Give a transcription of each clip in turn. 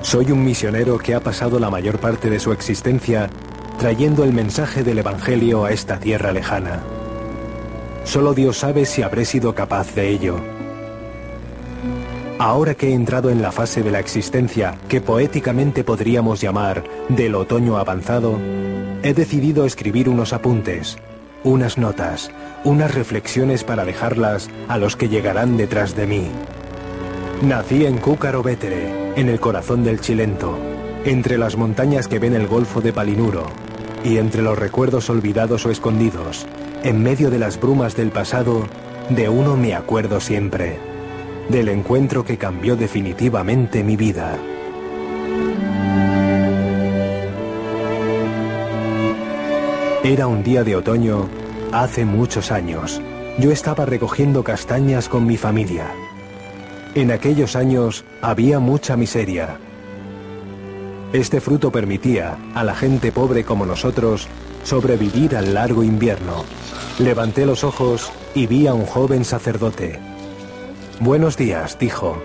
Soy un misionero que ha pasado la mayor parte de su existencia trayendo el mensaje del Evangelio a esta tierra lejana. Solo Dios sabe si habré sido capaz de ello. Ahora que he entrado en la fase de la existencia que poéticamente podríamos llamar del otoño avanzado, he decidido escribir unos apuntes, unas notas, unas reflexiones para dejarlas a los que llegarán detrás de mí. Nací en Cúcaro Bétere, en el corazón del Chilento, entre las montañas que ven el Golfo de Palinuro, y entre los recuerdos olvidados o escondidos, en medio de las brumas del pasado, de uno me acuerdo siempre, del encuentro que cambió definitivamente mi vida. Era un día de otoño, hace muchos años. Yo estaba recogiendo castañas con mi familia. En aquellos años había mucha miseria. Este fruto permitía a la gente pobre como nosotros sobrevivir al largo invierno. Levanté los ojos y vi a un joven sacerdote. «Buenos días», dijo.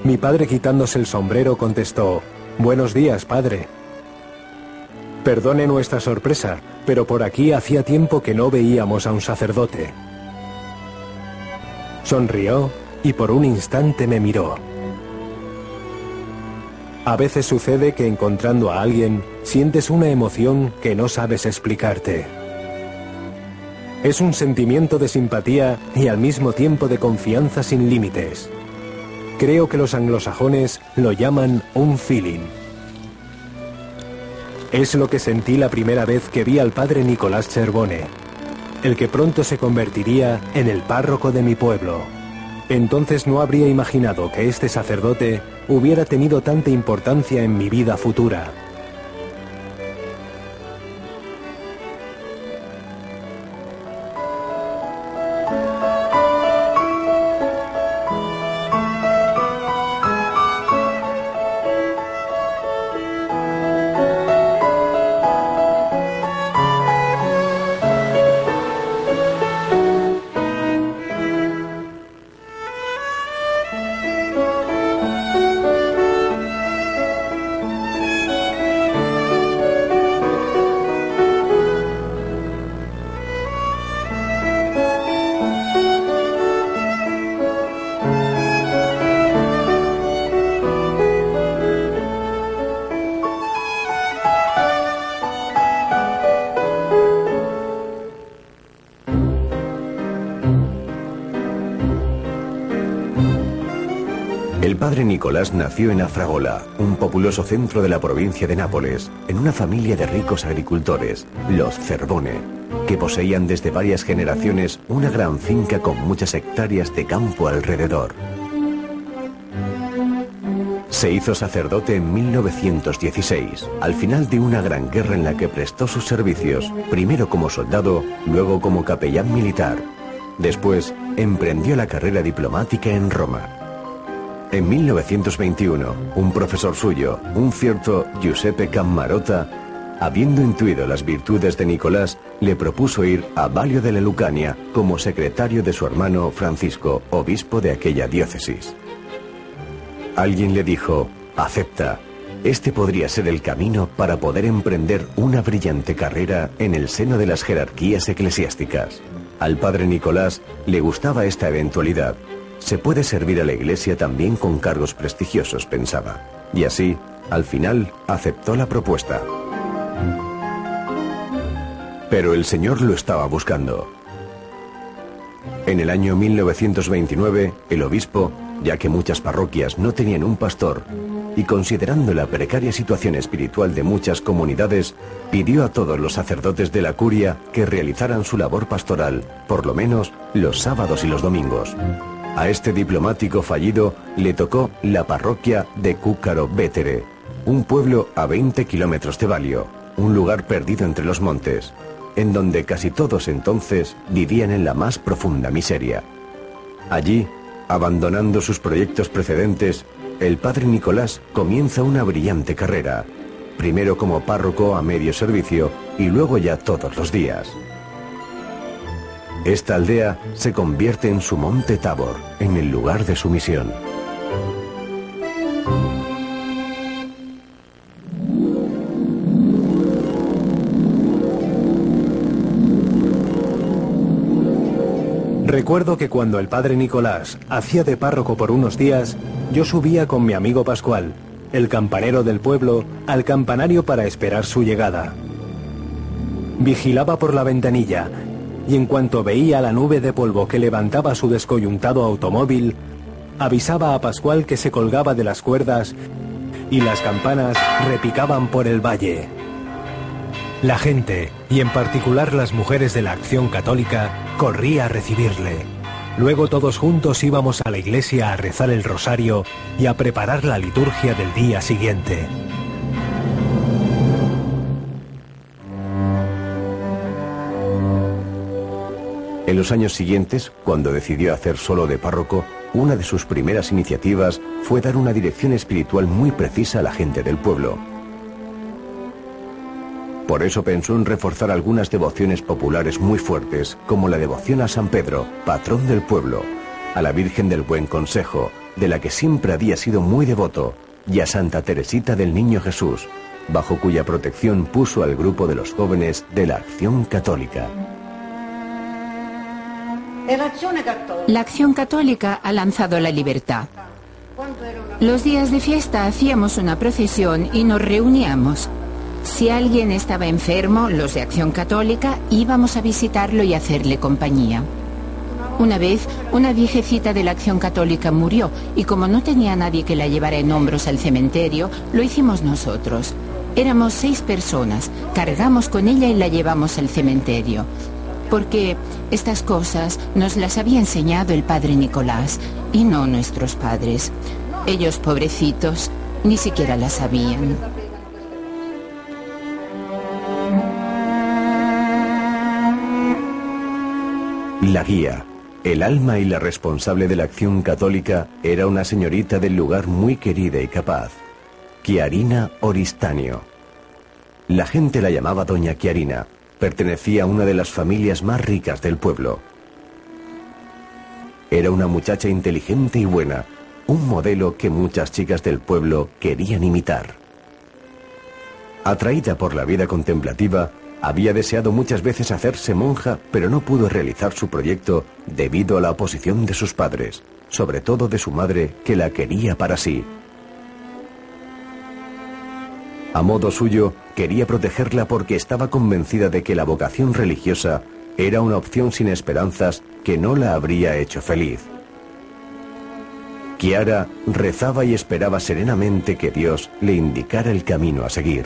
Mi padre, quitándose el sombrero, contestó: «Buenos días, padre». Perdone nuestra sorpresa, pero por aquí hacía tiempo que no veíamos a un sacerdote. Sonrió y por un instante me miró. A veces sucede que encontrando a alguien sientes una emoción que no sabes explicarte. Es un sentimiento de simpatía y al mismo tiempo de confianza sin límites. Creo que los anglosajones lo llaman un feeling. Es lo que sentí la primera vez que vi al padre Nicolás Cervone, el que pronto se convertiría en el párroco de mi pueblo. Entonces no habría imaginado que este sacerdote hubiera tenido tanta importancia en mi vida futura. El padre Nicolás nació en Afragola, un populoso centro de la provincia de Nápoles, en una familia de ricos agricultores, los Cervone, que poseían desde varias generaciones una gran finca con muchas hectáreas de campo alrededor. Se hizo sacerdote en 1916, al final de una gran guerra en la que prestó sus servicios, primero como soldado, luego como capellán militar. Después, emprendió la carrera diplomática en Roma. En 1921, un profesor suyo, un cierto Giuseppe Cammarota, habiendo intuido las virtudes de Nicolás, le propuso ir a Valio della Lucania como secretario de su hermano Francisco, obispo de aquella diócesis. Alguien le dijo: «Acepta, este podría ser el camino para poder emprender una brillante carrera en el seno de las jerarquías eclesiásticas». Al padre Nicolás le gustaba esta eventualidad. Se puede servir a la iglesia también con cargos prestigiosos, pensaba. Y así, al final, aceptó la propuesta. Pero el Señor lo estaba buscando. En el año 1929, el obispo, ya que muchas parroquias no tenían un pastor, y considerando la precaria situación espiritual de muchas comunidades, pidió a todos los sacerdotes de la curia que realizaran su labor pastoral, por lo menos los sábados y los domingos. A este diplomático fallido le tocó la parroquia de Cúcaro Bétere, un pueblo a 20 kilómetros de Valio, un lugar perdido entre los montes, en donde casi todos entonces vivían en la más profunda miseria. Allí, abandonando sus proyectos precedentes, el padre Nicolás comienza una brillante carrera, primero como párroco a medio servicio y luego ya todos los días. Esta aldea se convierte en su monte Tabor, en el lugar de su misión. Recuerdo que cuando el padre Nicolás hacía de párroco por unos días, yo subía con mi amigo Pascual, el campanero del pueblo, al campanario para esperar su llegada. Vigilaba por la ventanilla y en cuanto veía la nube de polvo que levantaba su descoyuntado automóvil, avisaba a Pascual que se colgaba de las cuerdas y las campanas repicaban por el valle. La gente, y en particular las mujeres de la Acción Católica, corría a recibirle. Luego todos juntos íbamos a la iglesia a rezar el rosario y a preparar la liturgia del día siguiente. En los años siguientes, cuando decidió hacer solo de párroco, una de sus primeras iniciativas fue dar una dirección espiritual muy precisa a la gente del pueblo. Por eso pensó en reforzar algunas devociones populares muy fuertes, como la devoción a San Pedro, patrón del pueblo, a la Virgen del Buen Consejo, de la que siempre había sido muy devoto, y a Santa Teresita del Niño Jesús, bajo cuya protección puso al grupo de los jóvenes de la Acción Católica. La Acción Católica ha lanzado la libertad. Los días de fiesta hacíamos una procesión y nos reuníamos. Si alguien estaba enfermo, los de Acción Católica íbamos a visitarlo y hacerle compañía. Una vez, una viejecita de la Acción Católica murió y como no tenía nadie que la llevara en hombros al cementerio, lo hicimos nosotros. Éramos 6 personas, cargamos con ella y la llevamos al cementerio. Porque estas cosas nos las había enseñado el padre Nicolás y no nuestros padres. Ellos, pobrecitos, ni siquiera las sabían. La guía, el alma y la responsable de la Acción Católica, era una señorita del lugar muy querida y capaz, Chiarina Oristanio. La gente la llamaba Doña Chiarina, pertenecía a una de las familias más ricas del pueblo. Era una muchacha inteligente y buena, un modelo que muchas chicas del pueblo querían imitar. Atraída por la vida contemplativa, había deseado muchas veces hacerse monja, pero no pudo realizar su proyecto debido a la oposición de sus padres, sobre todo de su madre, que la quería para sí. A modo suyo, quería protegerla porque estaba convencida de que la vocación religiosa era una opción sin esperanzas que no la habría hecho feliz. Chiara rezaba y esperaba serenamente que Dios le indicara el camino a seguir.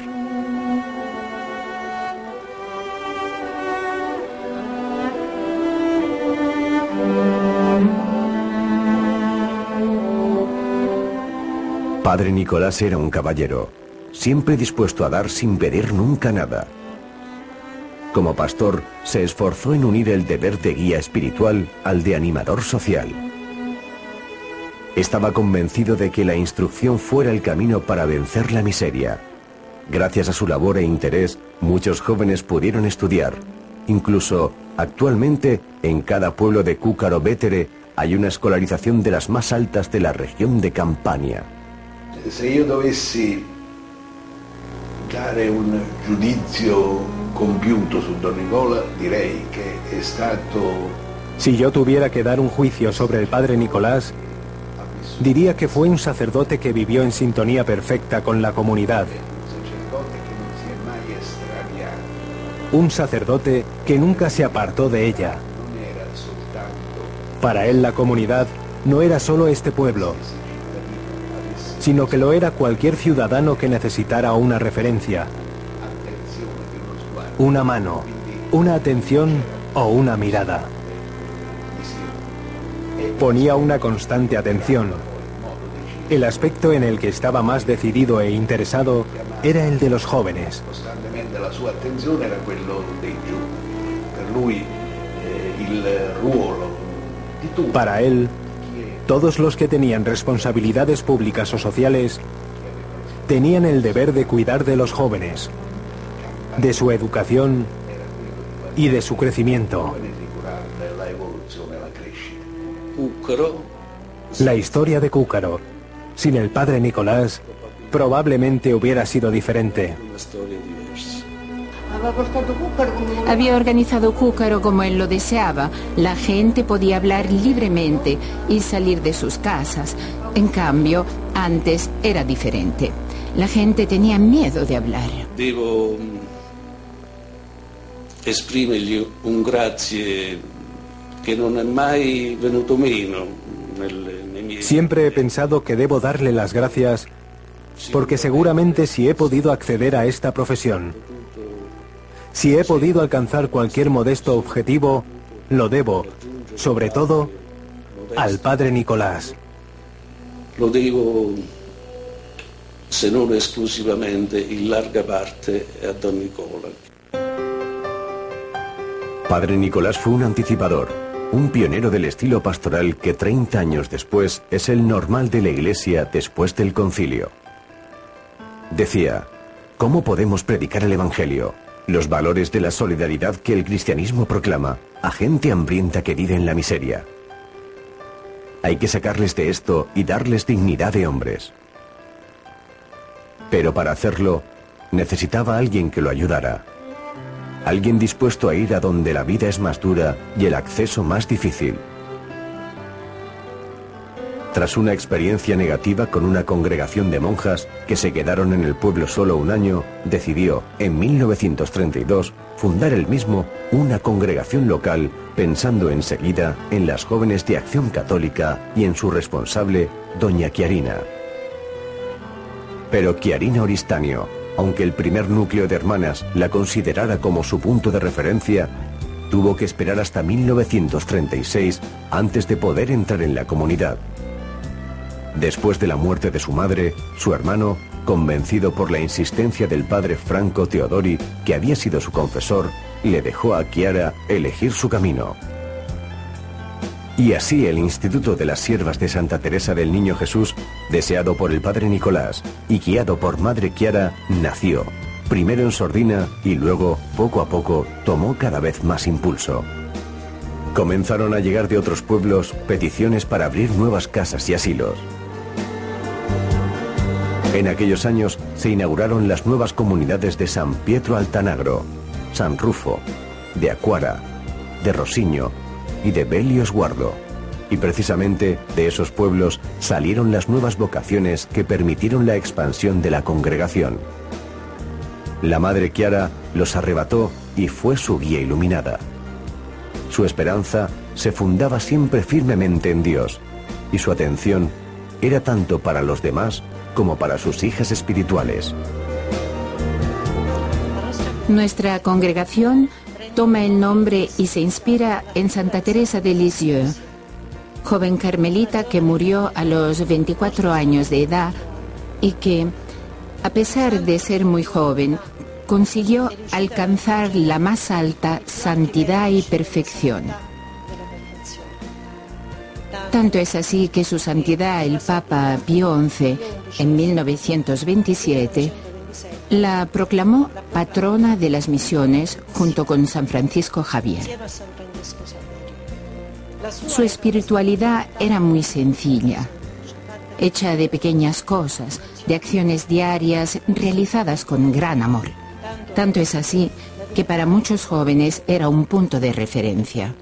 Padre Nicolás era un caballero, siempre dispuesto a dar sin pedir nunca nada. Como pastor, se esforzó en unir el deber de guía espiritual al de animador social. Estaba convencido de que la instrucción fuera el camino para vencer la miseria. Gracias a su labor e interés, muchos jóvenes pudieron estudiar. Incluso, actualmente, en cada pueblo de Cucaro Vetere hay una escolarización de las más altas de la región de Campania. Se io dovessi dare un giudizio compiuto su Don Nicola, direi che è stato... Si yo tuviera que dar un juicio sobre el padre Nicolás, diría que fue un sacerdote que vivió en sintonía perfecta con la comunidad. Un sacerdote que nunca se apartó de ella. Para él la comunidad no era solo este pueblo, sino que lo era cualquier ciudadano que necesitara una referencia, una mano, una atención o una mirada. Ponía una constante atención. El aspecto en el que estaba más decidido e interesado era el de los jóvenes. Costantemente la sua attenzione era quello dei giovani. Per lui il ruolo di tutti. Para él, Todos los que tenían responsabilidades públicas o sociales tenían el deber de cuidar de los jóvenes, de su educación y de su crecimiento. La historia de Cúcaro, sin el padre Nicolás, probablemente hubiera sido diferente. Había organizado Cúcaro como él lo deseaba. La gente podía hablar libremente y salir de sus casas. En cambio, antes era diferente. La gente tenía miedo de hablar. Devo esprimergli un grazie che non è mai venuto meno nei miei... Siempre he pensado que debo darle las gracias porque seguramente si he podido acceder a esta profesión, si he podido alcanzar cualquier modesto objetivo, lo debo, sobre todo, al padre Nicolás. Lo devo, se non esclusivamente, in larga parte a Don Nicola. Padre Nicolás fue un anticipador, un pionero del estilo pastoral que 30 años después es el normal de la Iglesia después del concilio. Decía, ¿cómo podemos predicar el Evangelio? Los valores de la solidaridad que el cristianismo proclama a gente hambrienta que vive en la miseria. Hay que sacarles de esto y darles dignidad de hombres. Pero para hacerlo, necesitaba a alguien que lo ayudara. Alguien dispuesto a ir a donde la vida es más dura y el acceso más difícil. Tras una experiencia negativa con una congregación de monjas que se quedaron en el pueblo solo un año, decidió, en 1932, fundar él mismo una congregación local, pensando enseguida en las jóvenes de Acción Católica y en su responsable, doña Chiarina. Pero Chiarina Oristanio, aunque el primer núcleo de hermanas la considerara como su punto de referencia, tuvo que esperar hasta 1936 antes de poder entrar en la comunidad. Después de la muerte de su madre, su hermano, convencido por la insistencia del padre Franco Teodori, que había sido su confesor, le dejó a Chiara elegir su camino. Y así el Instituto de las Siervas de Santa Teresa del Niño Jesús, deseado por el padre Nicolás y guiado por Madre Chiara, nació, primero en sordina y luego, poco a poco, tomó cada vez más impulso. Comenzaron a llegar de otros pueblos peticiones para abrir nuevas casas y asilos. En aquellos años se inauguraron las nuevas comunidades de San Pietro Altanagro, San Rufo, de Acuara, de Rosiño y de Belios Guardo. Y precisamente de esos pueblos salieron las nuevas vocaciones que permitieron la expansión de la congregación. La Madre Chiara los arrebató y fue su guía iluminada. Su esperanza se fundaba siempre firmemente en Dios, y su atención era tanto para los demás como para sus hijas espirituales. Nuestra congregación toma el nombre y se inspira en Santa Teresa de Lisieux, joven carmelita que murió a los 24 años de edad y que, a pesar de ser muy joven, consiguió alcanzar la más alta santidad y perfección. Tanto es así que su santidad el Papa Pío XI, en 1927, la proclamó patrona de las misiones junto con San Francisco Javier. Su espiritualidad era muy sencilla, hecha de pequeñas cosas, de acciones diarias realizadas con gran amor. Tanto es así que para muchos jóvenes era un punto de referencia.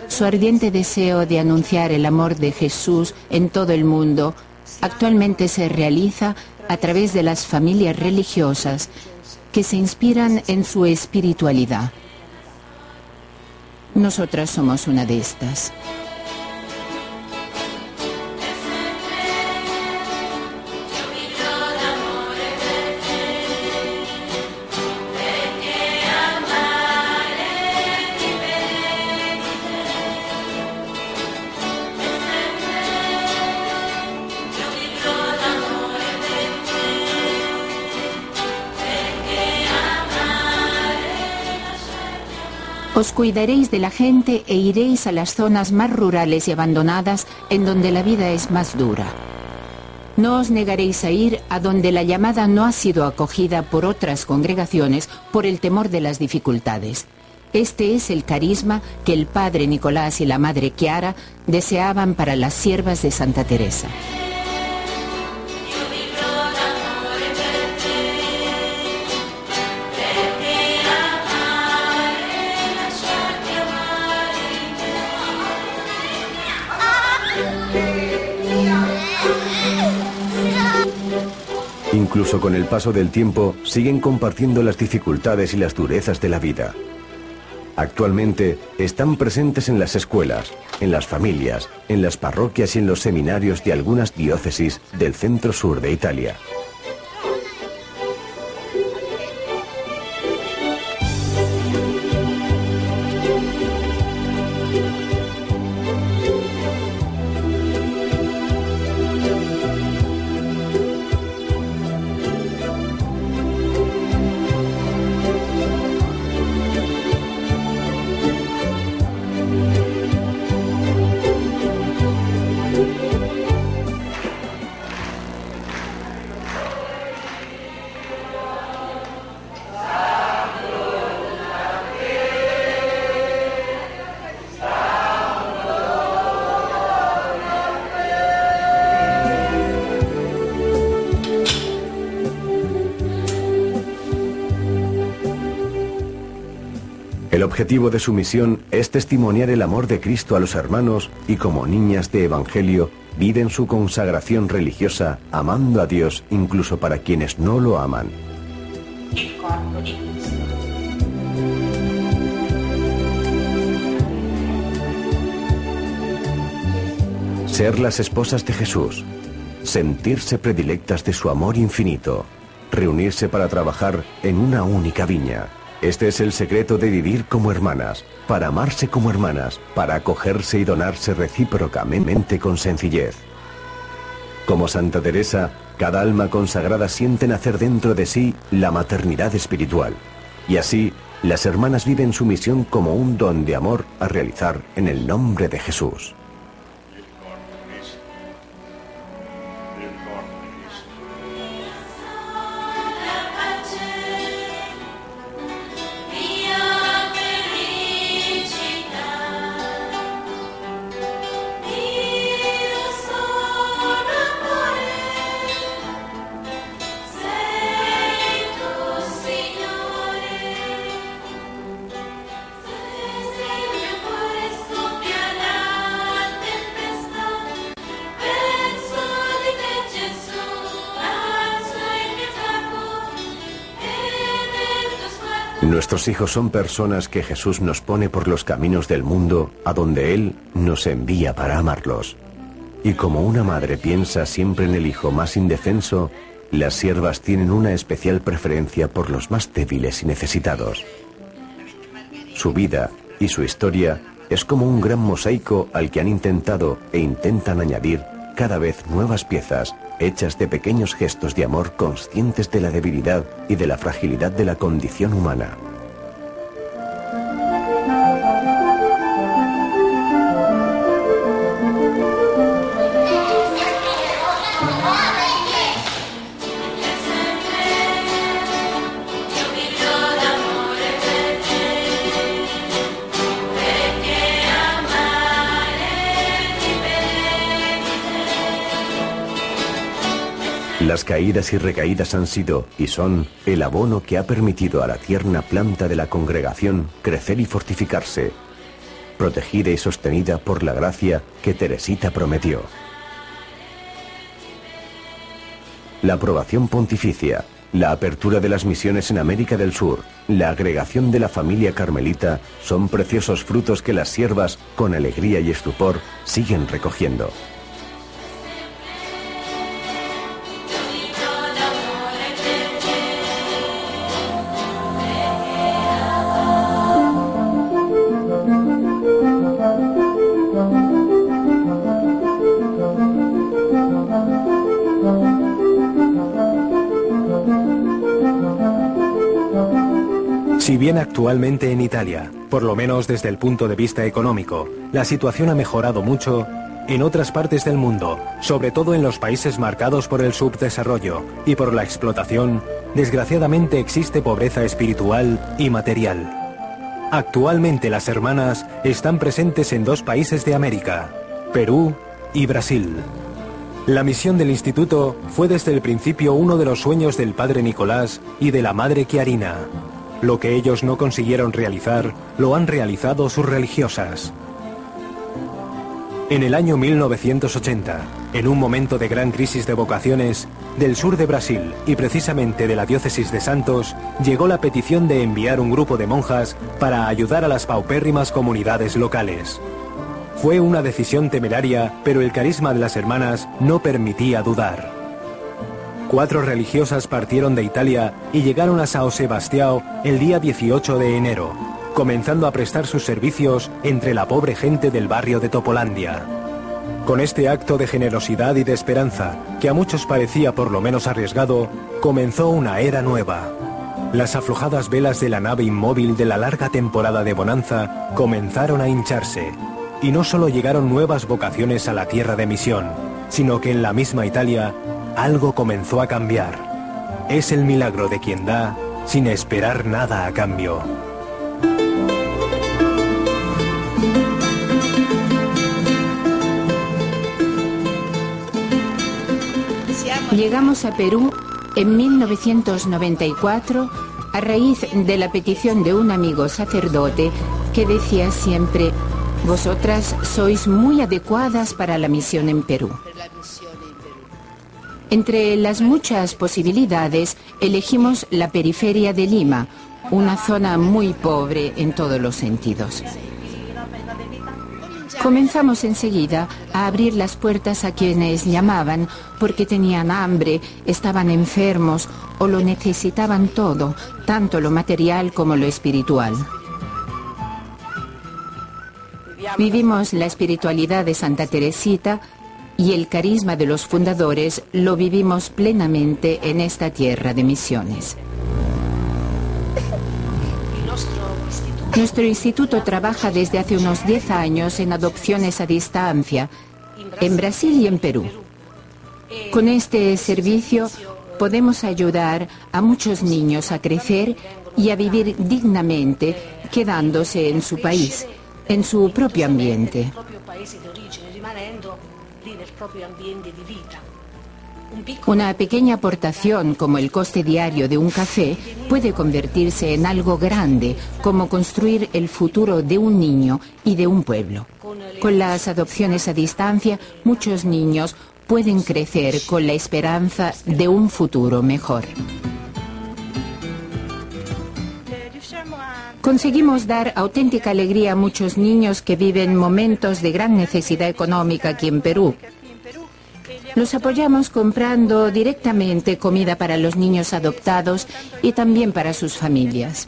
Su ardiente deseo de anunciar el amor de Jesús en todo el mundo actualmente se realiza a través de las familias religiosas que se inspiran en su espiritualidad. Nosotras somos una de estas. Os cuidaréis de la gente e iréis a las zonas más rurales y abandonadas en donde la vida es más dura. No os negaréis a ir a donde la llamada no ha sido acogida por otras congregaciones por el temor de las dificultades. Este es el carisma que el padre Nicolás y la madre Chiara deseaban para las siervas de Santa Teresa. Incluso con el paso del tiempo, siguen compartiendo las dificultades y las durezas de la vida. Actualmente están presentes en las escuelas, en las familias, en las parroquias y en los seminarios de algunas diócesis del centro-sur de Italia. El objetivo de su misión es testimoniar el amor de Cristo a los hermanos y como niñas de Evangelio viven su consagración religiosa amando a Dios incluso para quienes no lo aman. Ser las esposas de Jesús, sentirse predilectas de su amor infinito, reunirse para trabajar en una única viña. Este es el secreto de vivir como hermanas, para amarse como hermanas, para acogerse y donarse recíprocamente con sencillez. Como Santa Teresa, cada alma consagrada siente nacer dentro de sí la maternidad espiritual. Y así, las hermanas viven su misión como un don de amor a realizar en el nombre de Jesús. Nuestros hijos son personas que Jesús nos pone por los caminos del mundo a donde Él nos envía para amarlos. Y como una madre piensa siempre en el hijo más indefenso, las siervas tienen una especial preferencia por los más débiles y necesitados. Su vida y su historia es como un gran mosaico al que han intentado e intentan añadir cada vez nuevas piezas hechas de pequeños gestos de amor conscientes de la debilidad y de la fragilidad de la condición humana. Las caídas y recaídas han sido y son el abono que ha permitido a la tierna planta de la congregación crecer y fortificarse, protegida y sostenida por la gracia que Teresita prometió. La aprobación pontificia, la apertura de las misiones en América del Sur, la agregación de la familia carmelita son preciosos frutos que las siervas, con alegría y estupor, siguen recogiendo. Si bien bien actualmente en Italia, por lo menos desde el punto de vista económico. La situación ha mejorado mucho en otras partes del mundo, sobre todo en los países marcados por el subdesarrollo y por la explotación. Desgraciadamente existe pobreza espiritual y material. Actualmente las hermanas están presentes en 2 países de América, Perú y Brasil. La misión del instituto fue desde el principio uno de los sueños del padre Nicolás y de la madre Chiarina. Lo que ellos no consiguieron realizar, lo han realizado sus religiosas. En el año 1980, en un momento de gran crisis de vocaciones, del sur de Brasil y precisamente de la diócesis de Santos, llegó la petición de enviar un grupo de monjas para ayudar a las paupérrimas comunidades locales. Fue una decisión temeraria, pero el carisma de las hermanas no permitía dudar. 4 religiosas partieron de Italia y llegaron a São Sebastião el día 18 de enero, comenzando a prestar sus servicios entre la pobre gente del barrio de Topolandia. Con este acto de generosidad y de esperanza, que a muchos parecía por lo menos arriesgado, comenzó una era nueva. Las aflojadas velas de la nave inmóvil de la larga temporada de bonanza comenzaron a hincharse. Y no solo llegaron nuevas vocaciones a la tierra de misión, sino que en la misma Italia algo comenzó a cambiar. Es el milagro de quien da sin esperar nada a cambio. Llegamos a Perú en 1994 a raíz de la petición de un amigo sacerdote que decía siempre: vosotras sois muy adecuadas para la misión en Perú. Entre las muchas posibilidades, elegimos la periferia de Lima, una zona muy pobre en todos los sentidos. Comenzamos enseguida a abrir las puertas a quienes llamaban porque tenían hambre, estaban enfermos o lo necesitaban todo, tanto lo material como lo espiritual. Vivimos la espiritualidad de Santa Teresita y el carisma de los fundadores lo vivimos plenamente en esta tierra de misiones. Nuestro instituto trabaja desde hace unos 10 años en adopciones a distancia, en Brasil y en Perú. Con este servicio podemos ayudar a muchos niños a crecer y a vivir dignamente, quedándose en su país, en su propio ambiente. Una pequeña aportación, como el coste diario de un café, puede convertirse en algo grande, como construir el futuro de un niño y de un pueblo. Con las adopciones a distancia, muchos niños pueden crecer con la esperanza de un futuro mejor. Conseguimos dar auténtica alegría a muchos niños que viven momentos de gran necesidad económica aquí en Perú. Los apoyamos comprando directamente comida para los niños adoptados y también para sus familias.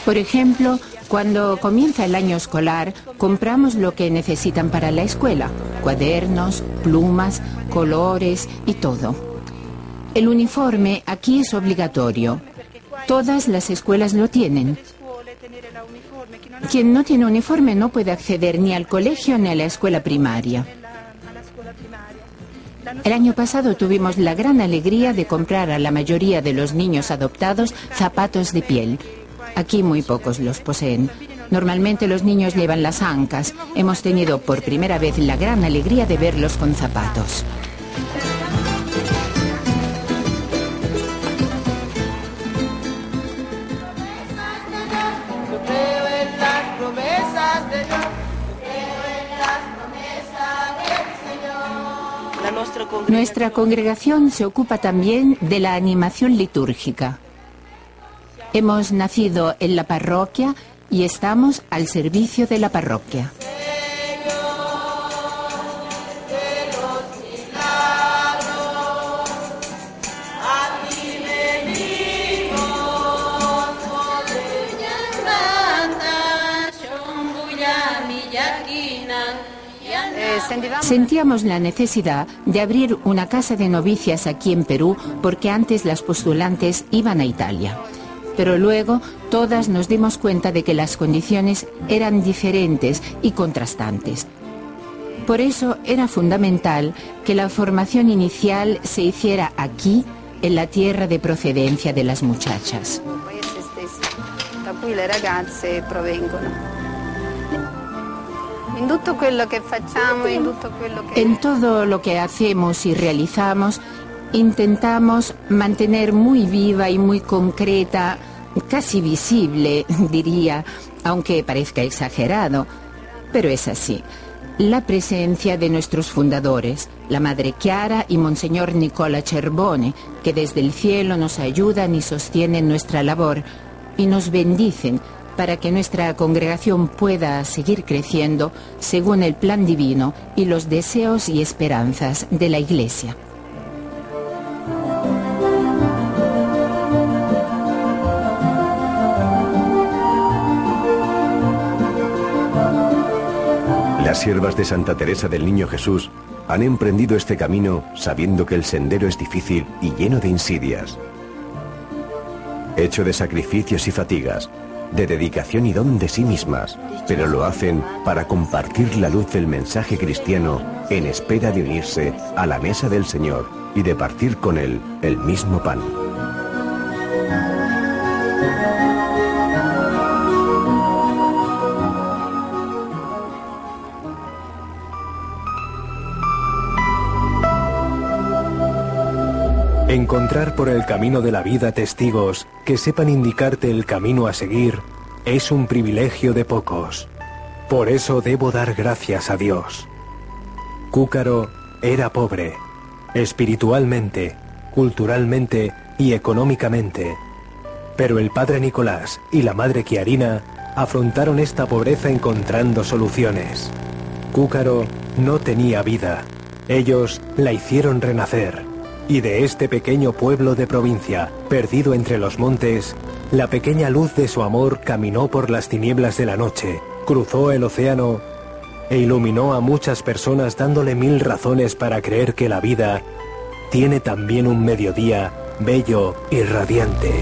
Por ejemplo, cuando comienza el año escolar, compramos lo que necesitan para la escuela: cuadernos, plumas, colores y todo. El uniforme aquí es obligatorio. Todas las escuelas lo tienen. Quien no tiene uniforme no puede acceder ni al colegio ni a la escuela primaria. El año pasado tuvimos la gran alegría de comprar a la mayoría de los niños adoptados zapatos de piel. Aquí muy pocos los poseen. Normalmente los niños llevan las ancas. Hemos tenido por primera vez la gran alegría de verlos con zapatos. Nuestra congregación se ocupa también de la animación litúrgica. Hemos nacido en la parroquia y estamos al servicio de la parroquia. Sentíamos la necesidad de abrir una casa de novicias aquí en Perú porque antes las postulantes iban a Italia. pero luego todas nos dimos cuenta de que las condiciones eran diferentes y contrastantes. Por eso era fundamental que la formación inicial se hiciera aquí, en la tierra de procedencia de las muchachas. En todo lo que hacemos y realizamos, intentamos mantener muy viva y muy concreta, casi visible, diría, aunque parezca exagerado, pero es así, la presencia de nuestros fundadores, la Madre Chiara y Monseñor Nicola Cerbone, que desde el cielo nos ayudan y sostienen nuestra labor y nos bendicen para que nuestra congregación pueda seguir creciendo según el plan divino y los deseos y esperanzas de la Iglesia. Las siervas de Santa Teresa del Niño Jesús han emprendido este camino sabiendo que el sendero es difícil y lleno de insidias, hecho de sacrificios y fatigas, de dedicación y don de sí mismas, pero lo hacen para compartir la luz del mensaje cristiano en espera de unirse a la mesa del Señor y de partir con Él el mismo pan. Encontrar por el camino de la vida testigos que sepan indicarte el camino a seguir es un privilegio de pocos. Por eso debo dar gracias a Dios. Cúcaro era pobre, espiritualmente, culturalmente y económicamente. Pero el padre Nicolás y la madre Chiarina afrontaron esta pobreza encontrando soluciones. Cúcaro no tenía vida. Ellos la hicieron renacer. Y de este pequeño pueblo de provincia, perdido entre los montes, la pequeña luz de su amor caminó por las tinieblas de la noche, cruzó el océano e iluminó a muchas personas dándole 1000 razones para creer que la vida tiene también un mediodía bello y radiante.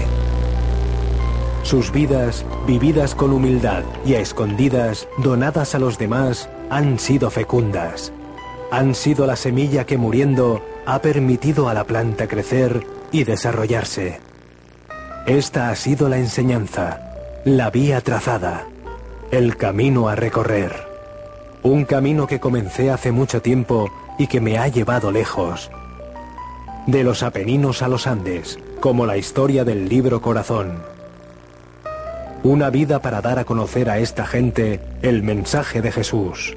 Sus vidas, vividas con humildad y a escondidas, donadas a los demás, han sido fecundas. Han sido la semilla que muriendo ha permitido a la planta crecer y desarrollarse. Esta ha sido la enseñanza, la vía trazada, el camino a recorrer. Un camino que comencé hace mucho tiempo y que me ha llevado lejos. De los Apeninos a los Andes, como la historia del libro Corazón. Una vida para dar a conocer a esta gente el mensaje de Jesús.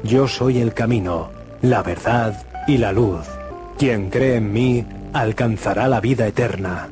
Yo soy el camino, la verdad y la luz. Quien cree en mí alcanzará la vida eterna.